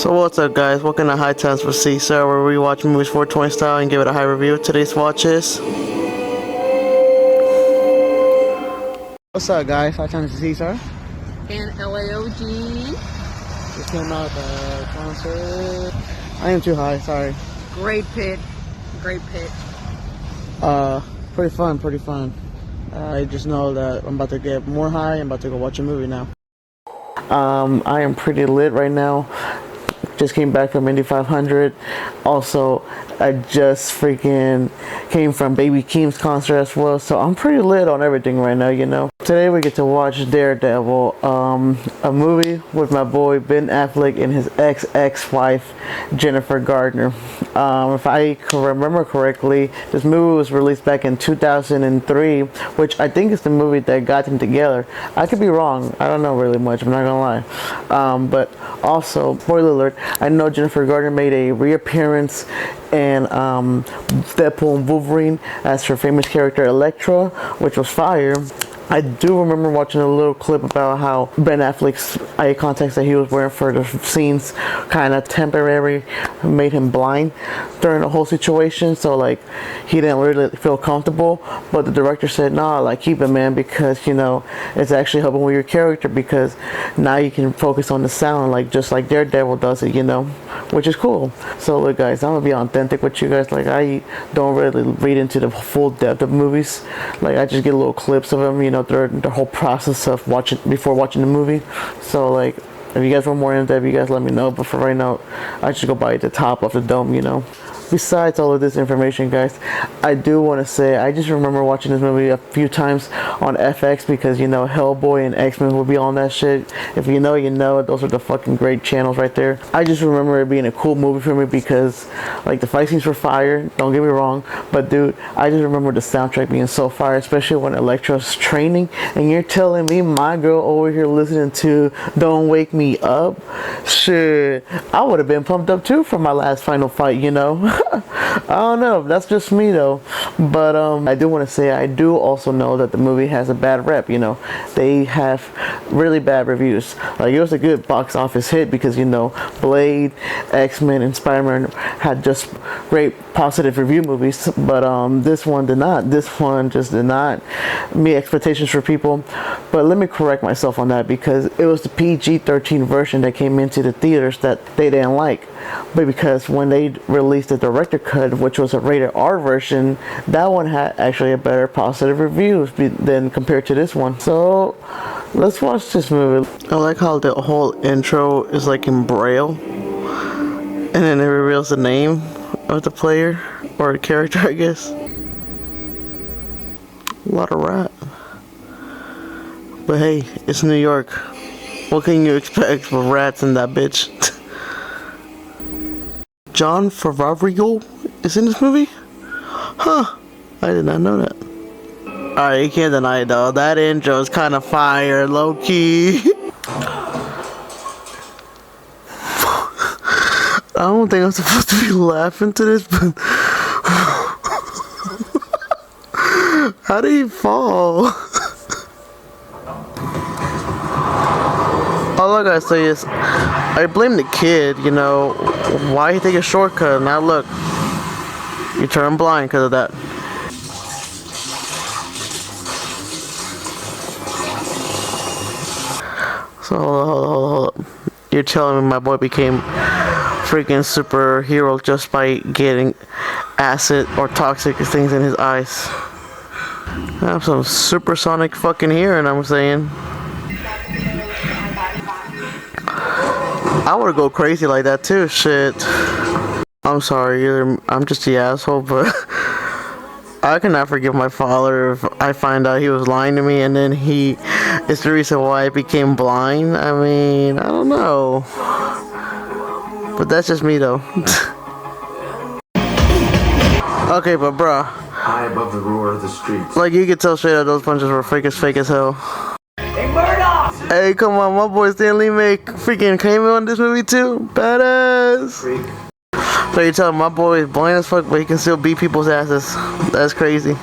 So what's up guys, welcome to High Times with C-ZAR, where we watch movies 420 style and give it a high review. Today's watch is... What's up guys, High Times with C-ZAR. And LAOG. Just came out the concert. I am too high, sorry. Great pick. Great pick. Pretty fun. I just know that I'm about to get more high, I'm about to go watch a movie now. I am pretty lit right now. Just came back from Indy 500. Also, I just freaking came from Baby Keem's concert as well, so I'm pretty lit on everything right now, you know. Today we get to watch Daredevil, a movie with my boy Ben Affleck and his ex-wife Jennifer Gardner. If I remember correctly, this movie was released back in 2003, which I think is the movie that got them together. I could be wrong. I don't know really much. I'm not gonna lie. But also, spoiler alert, I know Jennifer Gardner made a reappearance in Deadpool and Wolverine as her famous character Elektra, which was fire. I do remember watching a little clip about how Ben Affleck's eye contacts that he was wearing for the scenes kind of temporary made him blind during the whole situation, so like he didn't really feel comfortable, but the director said nah, like keep it man, because you know it's actually helping with your character, because now you can focus on the sound like just like Daredevil does it, you know, which is cool. So look guys, I'm gonna be authentic with you guys. Like I don't really read into the full depth of movies, like I just get little clips of them, you know, the whole process of watching before watching the movie. So like if you guys want more in depth, you guys let me know, but for right now I just go by the top of the dome, you know. Besides all of this information guys, I do want to say I just remember watching this movie a few times on FX, because you know Hellboy and X-Men will be on that shit. If you know, you know. Those are the fucking great channels right there. I just remember it being a cool movie for me because like the fight scenes were fire, don't get me wrong, but dude, I just remember the soundtrack being so fire, especially when Elektra's training and you're telling me my girl over here listening to Don't Wake Me Up. Shit, I would have been pumped up too for my last final fight, you know. I don't know, that's just me though. But I do want to say I do also know that the movie has a bad rep, you know. They have really bad reviews. Like it was a good box office hit because you know Blade, X-Men and Spider-Man had just great positive review movies, but this one did not. This one just did not meet expectations for people. But let me correct myself on that, because it was the PG-13 version that came into the theaters that they didn't like. But because when they released the director cut, which was a rated R version, that one had actually a better positive reviews than compared to this one. So let's watch this movie. I like how the whole intro is like in Braille, and then it reveals the name of the player or the character, I guess. A lot of rat. But hey, it's New York. What can you expect for rats in that bitch? John Favreau is in this movie? Huh, I did not know that. Alright, you can't deny it though. That intro is kind of fire, low-key. I don't think I'm supposed to be laughing to this, but... How did he fall? All I gotta say is, I blame the kid, you know, why he take a shortcut? Now look, you turn blind because of that. So hold up. You're telling me my boy became freaking superhero just by getting acid or toxic things in his eyes? I have some supersonic fucking hearing, I'm saying. I would go crazy like that too, shit. I'm sorry, I'm just the asshole, but I cannot forgive my father if I find out he was lying to me and then he is the reason why I became blind. I mean, I don't know. But that's just me though. Okay, but bruh. High above the roar of the streets. Like you could tell straight out those punches were fake as hell. Hey, come on, my boy Stanley make freaking cameo on this movie too. Badass. So you tell me my boy is blind as fuck, but he can still beat people's asses. That's crazy.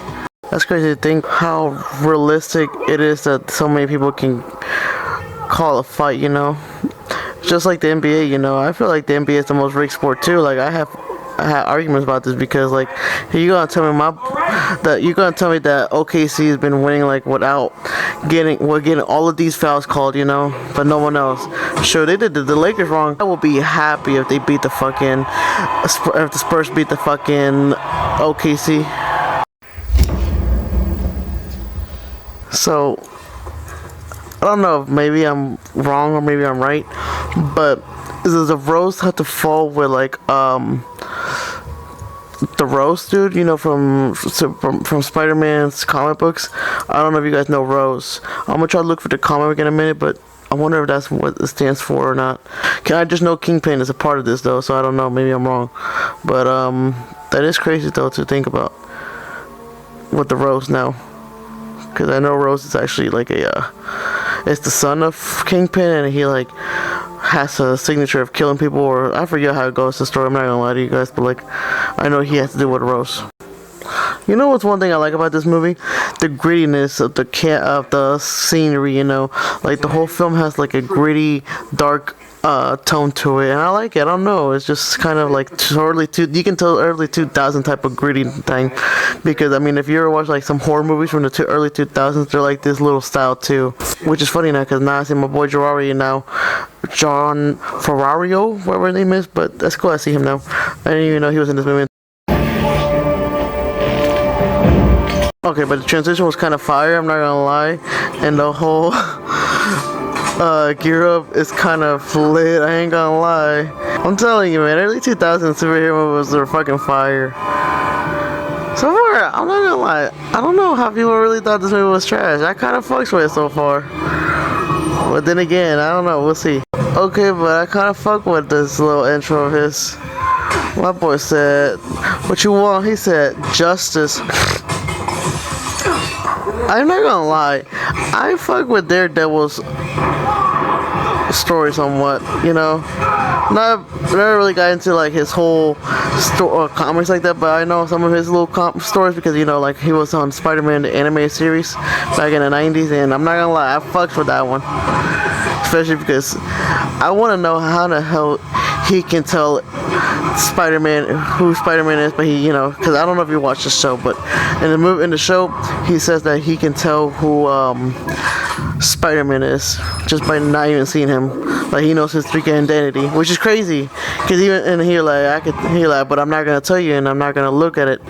That's crazy to think how realistic it is that so many people can call a fight, you know. just like the NBA, you know, I feel like the NBA is the most rigged sport too. Like I had arguments about this because like you're gonna tell me that OKC has been winning like without getting all of these fouls called, you know, but no one else. Sure, they did the Lakers wrong. I will be happy if they beat the Spurs beat the fucking OKC. So I don't know if maybe I'm wrong or maybe I'm right, but does the roast have to fall with like the roast dude, you know, from Spider-Man's comic books? I don't know if you guys know Rose. I'm gonna try to look for the comic in a minute, but I wonder if that's what it stands for or not. I just know Kingpin is a part of this though, so I don't know, maybe I'm wrong, but that is crazy though to think about with the Rose now, because I know Rose is actually like it's the son of Kingpin, and he like has a signature of killing people, or I forget how it goes, the story. I'm not gonna lie to you guys, but like I know he has to do with Rose. You know what's one thing I like about this movie? The grittiness of the scenery, you know, like the whole film has like a gritty, dark tone to it, and I like it. I don't know, it's just kind of like you can tell early 2000 type of gritty thing, because I mean if you ever watch like some horror movies from the early 2000s, they're like this little style too, which is funny now because now I see my boy John Ferrario, whatever his name is, but that's cool, I see him now. I didn't even know he was in this movie. Okay, but the transition was kind of fire, I'm not gonna lie, and the whole gear up is kind of lit, I ain't gonna lie. I'm telling you, man, early 2000s superhero movies are fucking fire. So far, I'm not gonna lie, I don't know how people really thought this movie was trash. I kind of fucks with it so far, but then again, I don't know, we'll see. Okay, but I kind of fuck with this little intro of his. My boy said, "What you want?" He said, "Justice." I'm not gonna lie, I fuck with Daredevil's story somewhat, you know. Never really got into like his whole comics like that, but I know some of his little stories because, you know, like he was on Spider-Man the animated series back in the 90s, and I'm not gonna lie, I fucked with that one, especially because I want to know how the hell he can tell Spider-Man who Spider-Man is, but he, you know, because I don't know if you watched the show, but in the show he says that he can tell who Spider-Man is just by not even seeing him. Like he knows his freaking identity, which is crazy. Because even in here, like but I'm not gonna tell you, and I'm not gonna look at it.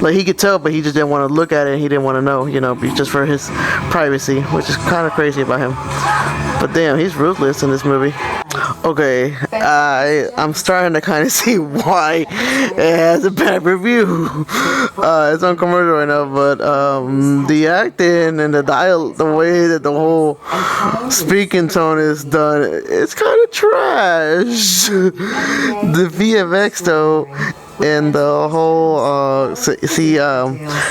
Like he could tell, but he just didn't want to look at it, and he didn't want to know, you know, just for his privacy, which is kind of crazy about him. But damn, he's ruthless in this movie. Okay, I'm starting to kind of see why it has a bad review. It's on commercial right now, but the acting and the way that the whole speaking tone is done, it's kind of trash. The VFX though, and the whole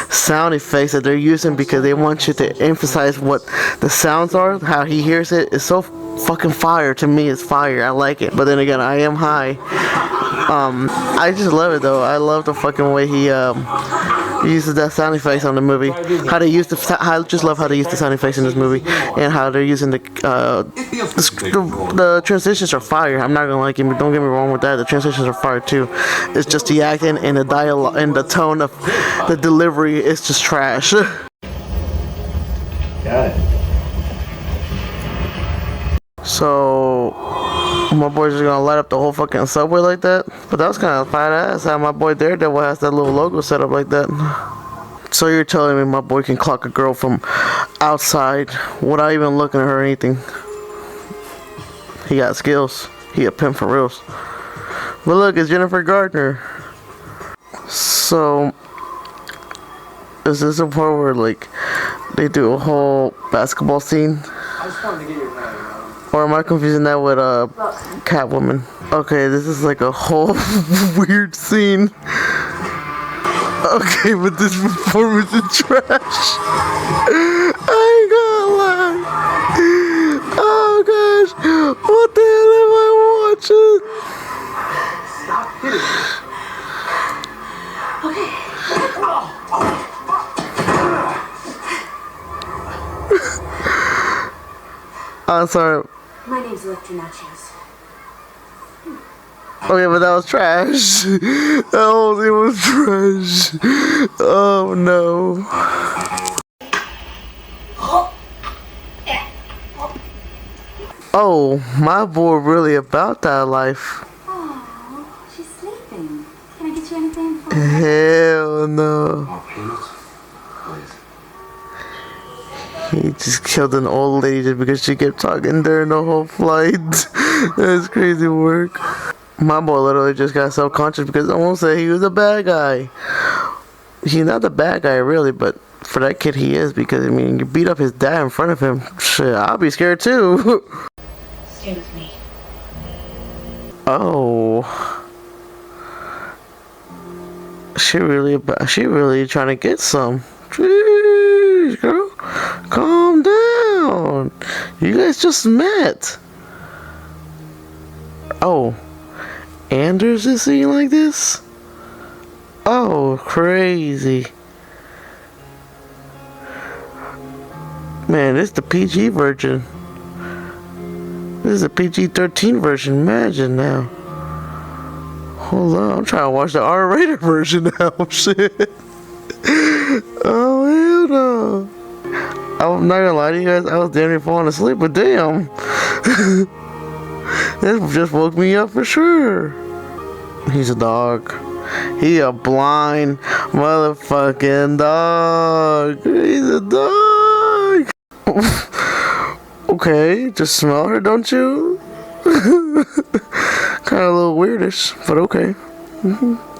sound effects that they're using, because they want you to emphasize what the sounds are, how he hears it, is so fucking fire. To me, it's fire. I like it, but then again, I am high. I just love it though. I love the fucking way he uses that sound effects on the movie. I just love how they use the sound effects in this movie, and how they're using the transitions are fire. I'm not gonna like it. Don't get me wrong with that. The transitions are fire too. It's just the acting and the dialogue and the tone of the delivery is just trash. Got it. So my boy's just gonna light up the whole fucking subway like that. But that was kind of badass how my boy Daredevil has that little logo set up like that. So you're telling me my boy can clock a girl from outside without even looking at her or anything? He got skills. He a pimp for reals. But look, it's Jennifer Gardner. So is this a part where like they do a whole basketball scene? I just wanted to get your name. Or am I confusing that with Catwoman? Okay, this is like a whole weird scene. Okay, but this performance is trash. I ain't gonna lie. Oh gosh, what the hell am I watching? I'm sorry. My name's Electra Nachos. Okay, but that was trash. That whole thing was trash. Oh no. Oh, my boy really about that life. Oh, she's sleeping. Can I get you anything for Hell no. Oh, peanuts? Please. He just killed an old lady just because she kept talking during the whole flight. That's crazy work. My boy literally just got self-conscious because someone said he was a bad guy. He's not the bad guy really, but for that kid he is, because I mean, you beat up his dad in front of him. Shit, I'll be scared too. Stay with me. Oh. She really trying to get some. Jeez, girl. Calm down. You guys just met. Oh. Anders is singing like this? Oh, crazy. Man, this is the PG version. This is a PG-13 version. Imagine now. Hold on, I'm trying to watch the R-rated version now. Shit. Oh, hell no. I'm not gonna lie to you guys, I was damn near falling asleep, but damn. This just woke me up for sure. He's a dog. He a blind motherfucking dog. He's a dog. Okay, just smell her, don't you? Kind of a little weirdish, but okay.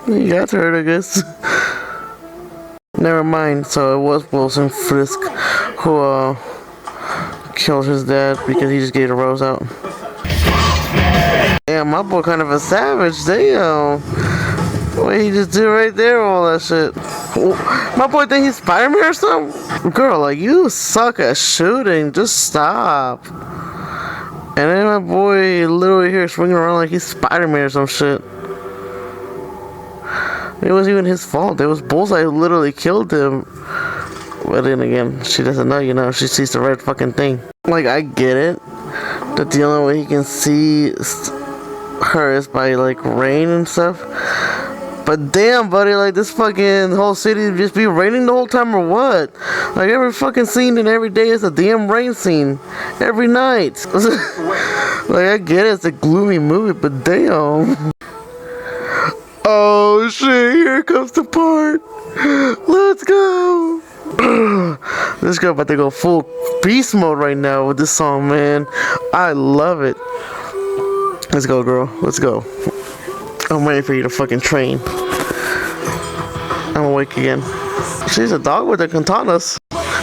You got to her, I guess. Never mind. So it was Wilson Frisk who killed his dad because he just gave a rose out. Damn, my boy kind of a savage. Damn. What he just did right there, all that shit. My boy think he's Spider-Man or something? Girl, like, you suck at shooting. Just stop. And then my boy literally here swinging around like he's Spider-Man or some shit. It wasn't even his fault. It was Bullseye who literally killed him. But then again, she doesn't know, you know. She sees the red fucking thing. Like, I get it. That the only way he can see her is by, like, rain and stuff. But damn, buddy, like, this fucking whole city just be raining the whole time or what? Like, every fucking scene and every day is a damn rain scene. Every night. Like, I get it, it's a gloomy movie, but damn. Oh, shit, here comes the part. Let's go. This girl about to go full beast mode right now with this song, man. I love it. Let's go, girl. Let's go. I'm waiting for you to fucking train. I'm awake again. She's a dog with the katanas.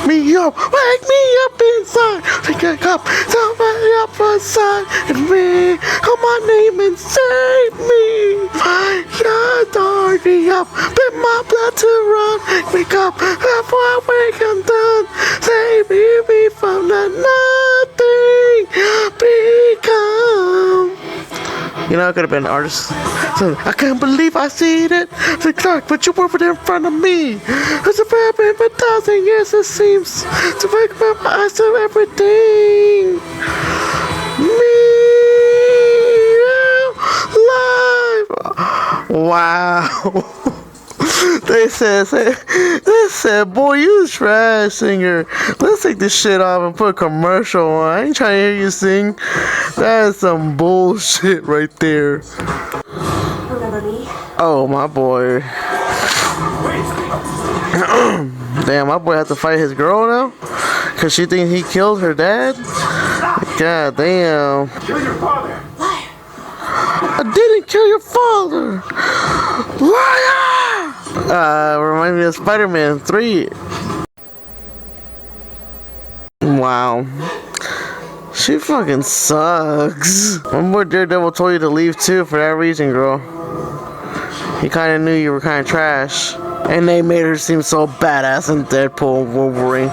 Me up, wake me up inside. Take a cup, somebody up outside. And me, call my name and save me. Yeah, dog me up, bit my blood to run. Wake up, before I wake undone. Save me from the nothing become. You know, I could have been an artist. So, I can't believe I see it. The clock, but you were in front of me. It's a been for 1,000 years, it seems. To wake up my eyes to everything. Me alive. Wow. They said, boy, you trash singer. Let's take this shit off and put a commercial on. I ain't trying to hear you sing. That is some bullshit right there. Remember me? Oh, my boy. Damn, my boy has to fight his girl now? Cause she thinks he killed her dad? God damn. Kill your father! I didn't kill your father! Liar! Remind me of Spider-Man 3. Wow. She fucking sucks. One more Daredevil told you to leave too for that reason, girl. He kinda knew you were kinda trash. And they made her seem so badass in Deadpool and Wolverine.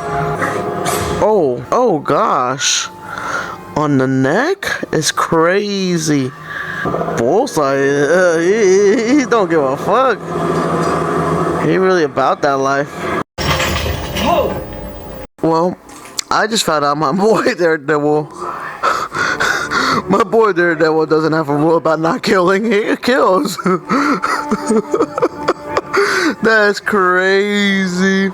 Oh gosh. On the neck? It's crazy. Bullseye, he don't give a fuck. He really about that life. Well, I just found out my boy Daredevil My boy Daredevil doesn't have a rule about not killing. He kills. That's crazy.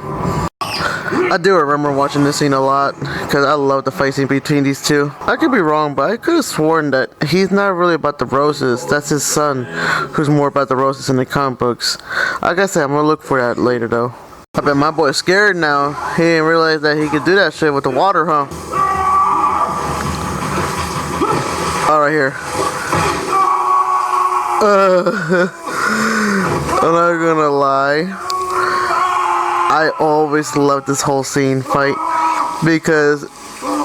I do remember watching this scene a lot because I love the fight scene between these two. I could be wrong, but I could have sworn that he's not really about the roses. That's his son who's more about the roses in the comic books. I guess I'm gonna look for that later though. I bet my boy's scared now. He didn't realize that he could do that shit with the water, huh? Oh, right here. I'm not gonna lie. I always loved this whole scene fight because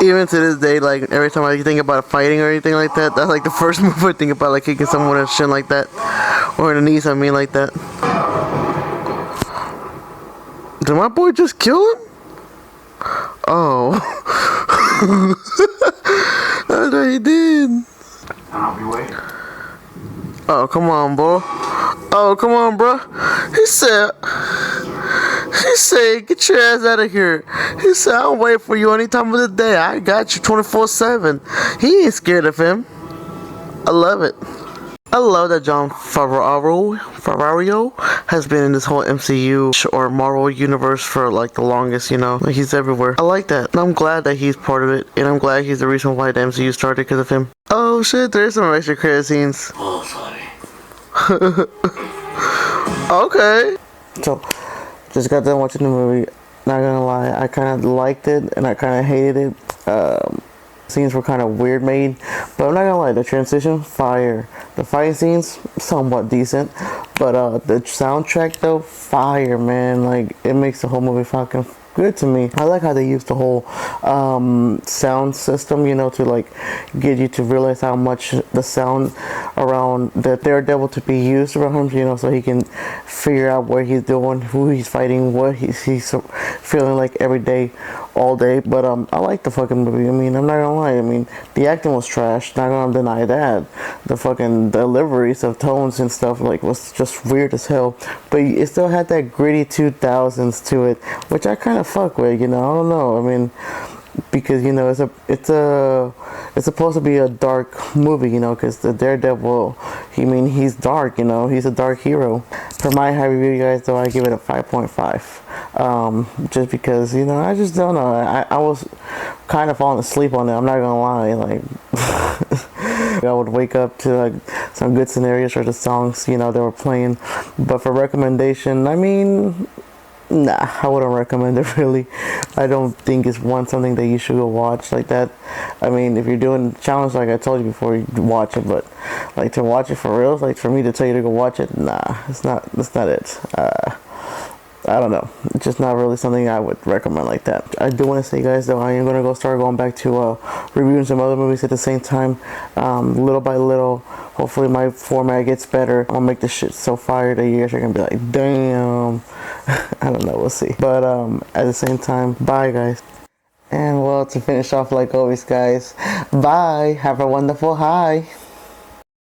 even to this day, like every time I think about fighting or anything like that, that's like the first move I think about, like kicking someone in the shin like that, or in the knees. I mean, like that. Did my boy just kill him? Oh, I thought he did. I'll be waiting. Oh, come on, bro. Oh, come on, bro. He said, get your ass out of here. He said, I'll wait for you any time of the day. I got you 24/7. He ain't scared of him. I love it. I love that John Favreau has been in this whole MCU or Marvel universe for like the longest, you know. Like, he's everywhere. I like that. And I'm glad that he's part of it. And I'm glad he's the reason why the MCU started because of him. Oh shit, there's some extra credit scenes. Oh, funny. Okay. So, just got done watching the movie. Not gonna lie, I kind of liked it and I kind of hated it. Scenes were kind of weird made, but I'm not gonna lie, the transition, fire. The fighting scenes, somewhat decent, but the soundtrack though, fire, man. Like, it makes the whole movie fucking good to me. I like how they use the whole sound system, you know, to like get you to realize how much the sound around the Daredevil to be used around him, you know, so he can figure out what he's doing, who he's fighting, what he's feeling like every day, all day. But I like the fucking movie. I mean, I'm not gonna lie. I mean, the acting was trash. Not gonna deny that. The fucking deliveries of tones and stuff like was just weird as hell. But it still had that gritty 2000s to it, which I kind of fuck with. You know, I don't know. I mean, because you know it's supposed to be a dark movie, you know, because the Daredevil, he's dark, you know, he's a dark hero. For my high review, guys, though, I give it a 5.5. Just because, you know, I just don't know. I was kind of falling asleep on it. I'm not gonna lie. Like, I would wake up to like some good scenarios or the songs, you know, they were playing. But for recommendation, I mean, nah, I wouldn't recommend it really. I don't think it's something that you should go watch like that. I mean, if you're doing a challenge like I told you before, you watch it, but like to watch it for real, like for me to tell you to go watch it, nah, that's not it. I don't know. It's just not really something I would recommend like that. I do want to say, guys, though, I am going to start going back to reviewing some other movies at the same time, little by little. Hopefully my format gets better. I'll make this shit so fire that you guys are going to be like, damn. I don't know. We'll see. But at the same time, bye, guys. And well, to finish off like always, guys, bye. Have a wonderful high.